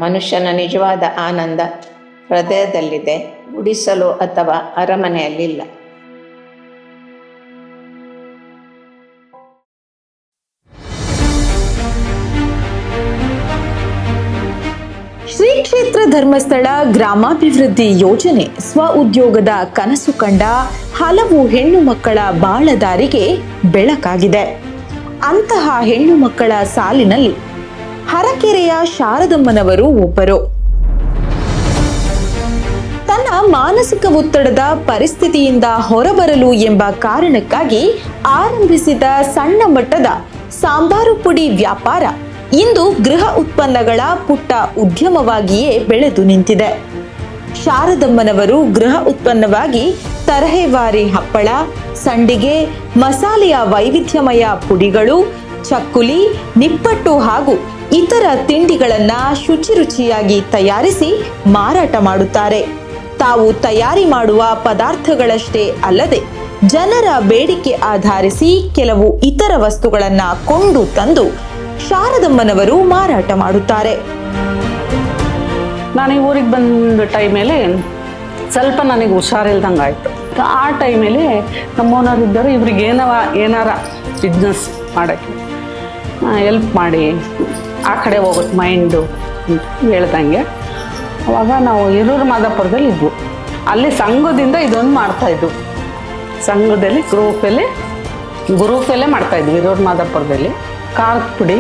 ಮನುಷ್ಯನ ನಿಜವಾದ ಆನಂದ ಹೃದಯದಲ್ಲಿದೆ, ಗುಡಿಸಲು ಅಥವಾ ಅರಮನೆಯಲ್ಲಿಲ್ಲ. ಶ್ರೀ ಕ್ಷೇತ್ರ ಧರ್ಮಸ್ಥಳ ಗ್ರಾಮಾಭಿವೃದ್ಧಿ ಯೋಜನೆ ಸ್ವ ಉದ್ಯೋಗದ ಕನಸು ಕಂಡ ಹಲವು ಹೆಣ್ಣು ಮಕ್ಕಳ ಬಾಳದಾರಿಗೆ ಬೆಳಕಾಗಿದೆ. ಅಂತಹ ಹೆಣ್ಣು ಮಕ್ಕಳ ಸಾಲಿನಲ್ಲಿ ಹರಕೆರೆಯ ಶಾರದಮ್ಮನವರು ಒಬ್ಬರು. ತನ್ನ ಮಾನಸಿಕ ಒತ್ತಡದ ಪರಿಸ್ಥಿತಿಯಿಂದ ಹೊರಬರಲು ಎಂಬ ಕಾರಣಕ್ಕಾಗಿ ಆರಂಭಿಸಿದ ಸಣ್ಣ ಮಟ್ಟದ ಸಾಂಬಾರು ಪುಡಿ ವ್ಯಾಪಾರ ಇಂದು ಗೃಹ ಉತ್ಪನ್ನಗಳ ಪುಟ್ಟ ಉದ್ಯಮವಾಗಿಯೇ ಬೆಳೆದು ನಿಂತಿದೆ. ಶಾರದಮ್ಮನವರು ಗೃಹ ಉತ್ಪನ್ನವಾಗಿ ತರಹೇವಾರಿ ಹಪ್ಪಳ, ಸಂಡಿಗೆ, ಮಸಾಲೆಯ ವೈವಿಧ್ಯಮಯ ಪುಡಿಗಳು, ಚಕ್ಕುಲಿ, ನಿಪ್ಪಟ್ಟು ಹಾಗೂ ಇತರ ತಿಂಡಿಗಳನ್ನ ಶುಚಿರುಚಿಯಾಗಿ ತಯಾರಿಸಿ ಮಾರಾಟ ಮಾಡುತ್ತಾರೆ. ತಾವು ತಯಾರಿ ಮಾಡುವ ಪದಾರ್ಥಗಳಷ್ಟೇ ಅಲ್ಲದೆ ಜನರ ಬೇಡಿಕೆ ಆಧರಿಸಿ ಕೆಲವು ಇತರ ವಸ್ತುಗಳನ್ನ ಕೊಂಡು ತಂದು ಶಾರದಮ್ಮನವರು ಮಾರಾಟ ಮಾಡುತ್ತಾರೆ. ನಾನು ಈ ಊರಿಗೆ ಬಂದ ಟೈಮಲ್ಲಿ ಸ್ವಲ್ಪ ನನಗೆ ಹುಷಾರಿಲ್ದಂಗೆ ಆಯಿತು. ಆ ಟೈಮಲ್ಲಿ ನಮ್ಮ ಓನರ್ ಇದ್ದರು, ಇವ್ರಿಗೆ ಏನಾರ ಬಿಸ್ನೆಸ್ ಮಾಡೋಕ್ಕೆ ಎಲ್ಪ್ ಮಾಡಿ, ಆ ಕಡೆ ಹೋಗುತ್ತೆ ಮೈಂಡು ಅಂತ ಹೇಳ್ದಂಗೆ. ಅವಾಗ ನಾವು ಹಿರೂರು ಮಾದಾಪುರದಲ್ಲಿ ಇದ್ವು. ಅಲ್ಲಿ ಸಂಘದಿಂದ ಇದೊಂದು ಮಾಡ್ತಾಯಿದ್ವು. ಸಂಘದಲ್ಲಿ ಗ್ರೂಪಲ್ಲೇ ಮಾಡ್ತಾಯಿದ್ವಿ ಹಿರೂರು ಮಾದಾಪುರದಲ್ಲಿ. ಖಾರದ ಪುಡಿ,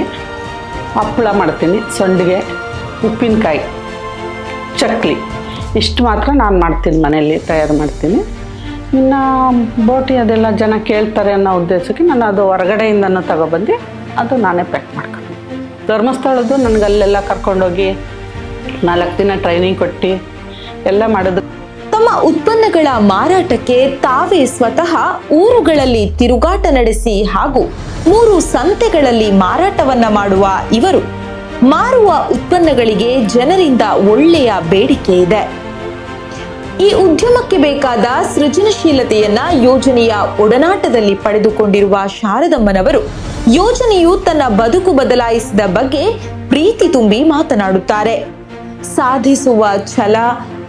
ಹಪ್ಪಳ ಮಾಡ್ತೀನಿ, ಸಂಡಿಗೆ, ಉಪ್ಪಿನಕಾಯಿ, ಚಕ್ಲಿ ಇಷ್ಟು ಮಾತ್ರ ನಾನು ಮಾಡ್ತೀನಿ, ಮನೆಯಲ್ಲಿ ತಯಾರು ಮಾಡ್ತೀನಿ. ಇನ್ನು ಬೋಟಿ ಅದೆಲ್ಲ ಜನ ಕೇಳ್ತಾರೆ ಅನ್ನೋ ಉದ್ದೇಶಕ್ಕೆ ನಾನು ಅದು ಹೊರಗಡೆಯಿಂದನೂ ತಗೊಬಂದು ಅದು ನಾನೇ ಪ್ಯಾಕ್ ಮಾಡ್ಕೊಂಡು ಧರ್ಮಸ್ಥಳದ್ದು ನನಗೆ ಅಲ್ಲೆಲ್ಲ ಕರ್ಕೊಂಡೋಗಿ 4 ದಿನ ಟ್ರೈನಿಂಗ್ ಕೊಟ್ಟು ಎಲ್ಲ ಮಾಡೋದು. ತಮ್ಮ ಉತ್ಪನ್ನಗಳ ಮಾರಾಟಕ್ಕೆ ತಾವೇ ಸ್ವತಃ ಊರುಗಳಲ್ಲಿ ತಿರುಗಾಟ ನಡೆಸಿ ಹಾಗೂ 3 ಸಂತೆಗಳಲ್ಲಿ ಮಾರಾಟವನ್ನ ಮಾಡುವ ಇವರು ಮಾರುವ ಉತ್ಪನ್ನಗಳಿಗೆ ಜನರಿಂದ ಒಳ್ಳೆಯ ಬೇಡಿಕೆ ಇದೆ. ಈ ಉದ್ಯಮಕ್ಕೆ ಬೇಕಾದ ಸೃಜನಶೀಲತೆಯನ್ನ ಯೋಜನೆಯ ಒಡನಾಟದಲ್ಲಿ ಪಡೆದುಕೊಂಡಿರುವ ಶಾರದಮ್ಮನವರು ಯೋಜನೆಯು ತನ್ನ ಬದುಕು ಬದಲಾಯಿಸಿದ ಬಗ್ಗೆ ಪ್ರೀತಿ ತುಂಬಿ ಮಾತನಾಡುತ್ತಾರೆ. ಸಾಧಿಸುವ ಛಲ,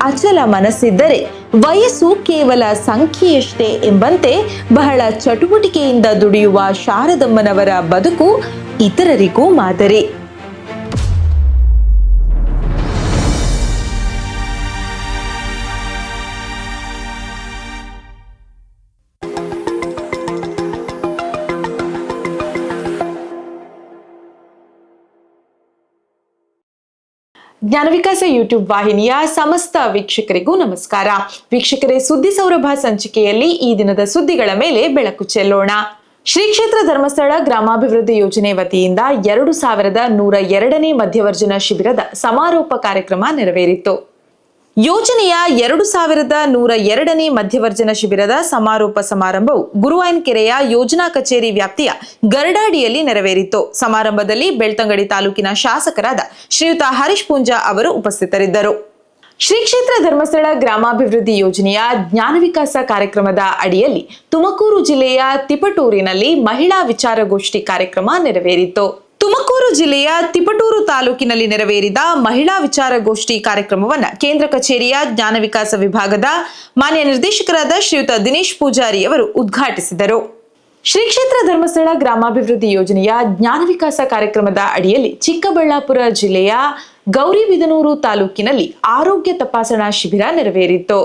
ಅಚಲ ಮನಸ್ಸಿದ್ದರೆ ವಯಸ್ಸು ಕೇವಲ ಸಂಖ್ಯೆಯಷ್ಟೇ ಎಂಬಂತೆ ಬಹಳ ಚಟುವಟಿಕೆಯಿಂದ ದುಡಿಯುವ ಶಾರದಮ್ಮನವರ ಬದುಕು ಇತರರಿಗೂ ಮಾದರಿ. ಜ್ಞಾನವಿಕಾಸ ಯೂಟ್ಯೂಬ್ ವಾಹಿನಿಯ ಸಮಸ್ತ ವೀಕ್ಷಕರಿಗೂ ನಮಸ್ಕಾರ. ವೀಕ್ಷಕರೇ, ಸುದ್ದಿ ಸೌರಭ ಸಂಚಿಕೆಯಲ್ಲಿ ಈ ದಿನದ ಸುದ್ದಿಗಳ ಮೇಲೆ ಬೆಳಕು ಚೆಲ್ಲೋಣ. ಶ್ರೀ ಕ್ಷೇತ್ರ ಧರ್ಮಸ್ಥಳ ಗ್ರಾಮಾಭಿವೃದ್ಧಿ ಯೋಜನೆ ವತಿಯಿಂದ 2102ನೇ ಮಧ್ಯವರ್ಜನ ಶಿಬಿರದ ಸಮಾರೋಪ ಕಾರ್ಯಕ್ರಮ ನೆರವೇರಿತು. ಯೋಜನೆಯ 2102ನೇ ಮಧ್ಯವರ್ಜನ ಶಿಬಿರದ ಸಮಾರೋಪ ಸಮಾರಂಭವು ಗುರುವಾಯನಕೆರೆಯ ಯೋಜನಾ ಕಚೇರಿ ವ್ಯಾಪ್ತಿಯ ಗರಡಾಡಿಯಲ್ಲಿ ನೆರವೇರಿತು. ಸಮಾರಂಭದಲ್ಲಿ ಬೆಳ್ತಂಗಡಿ ತಾಲೂಕಿನ ಶಾಸಕರಾದ ಶ್ರೀಯುತ ಹರೀಶ್ ಪೂಂಜಾ ಅವರು ಉಪಸ್ಥಿತರಿದ್ದರು. ಶ್ರೀ ಕ್ಷೇತ್ರ ಧರ್ಮಸ್ಥಳ ಗ್ರಾಮಾಭಿವೃದ್ಧಿ ಯೋಜನೆಯ ಜ್ಞಾನವಿಕಾಸ ಕಾರ್ಯಕ್ರಮದ ಅಡಿಯಲ್ಲಿ ತುಮಕೂರು ಜಿಲ್ಲೆಯ ತಿಪಟೂರಿನಲ್ಲಿ ಮಹಿಳಾ ವಿಚಾರಗೋಷ್ಠಿ ಕಾರ್ಯಕ್ರಮ ನೆರವೇರಿತು. ತುಮಕೂರು ಜಿಲ್ಲೆಯ ತಿಪಟೂರು ತಾಲೂಕಿನಲ್ಲಿ ನೆರವೇರಿದ ಮಹಿಳಾ ವಿಚಾರಗೋಷ್ಠಿ ಕಾರ್ಯಕ್ರಮವನ್ನು ಕೇಂದ್ರ ಕಚೇರಿಯ ಜ್ಞಾನ ವಿಕಾಸ ವಿಭಾಗದ ಮಾನ್ಯ ನಿರ್ದೇಶಕರಾದ ಶ್ರೀಯುತ ದಿನೇಶ್ ಪೂಜಾರಿ ಅವರು ಉದ್ಘಾಟಿಸಿದರು. ಶ್ರೀ ಕ್ಷೇತ್ರ ಧರ್ಮಸ್ಥಳ ಗ್ರಾಮಾಭಿವೃದ್ಧಿ ಯೋಜನೆಯ ಜ್ಞಾನ ವಿಕಾಸ ಕಾರ್ಯಕ್ರಮದ ಅಡಿಯಲ್ಲಿ ಚಿಕ್ಕಬಳ್ಳಾಪುರ ಜಿಲ್ಲೆಯ ಗೌರಿಬಿದನೂರು ತಾಲೂಕಿನಲ್ಲಿ ಆರೋಗ್ಯ ತಪಾಸಣಾ ಶಿಬಿರ ನೆರವೇರಿತು.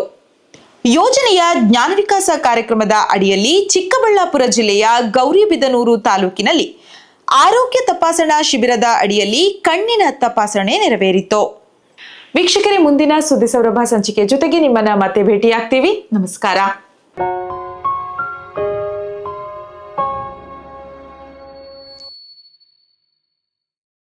ಯೋಜನೆಯ ಜ್ಞಾನ ವಿಕಾಸ ಕಾರ್ಯಕ್ರಮದ ಅಡಿಯಲ್ಲಿ ಚಿಕ್ಕಬಳ್ಳಾಪುರ ಜಿಲ್ಲೆಯ ಗೌರಿಬಿದನೂರು ತಾಲೂಕಿನಲ್ಲಿ ಆರೋಗ್ಯ ತಪಾಸಣಾ ಶಿಬಿರದ ಅಡಿಯಲ್ಲಿ ಕಣ್ಣಿನ ತಪಾಸಣೆ ನೆರವೇರಿತು. ವೀಕ್ಷಕರೇ, ಮುಂದಿನ ಸುದ್ದಿ ಸೌರಭ ಸಂಚಿಕೆ ಜೊತೆಗೆ ನಿಮ್ಮನ್ನ ಮತ್ತೆ ಭೇಟಿಯಾಗ್ತೀವಿ. ನಮಸ್ಕಾರ.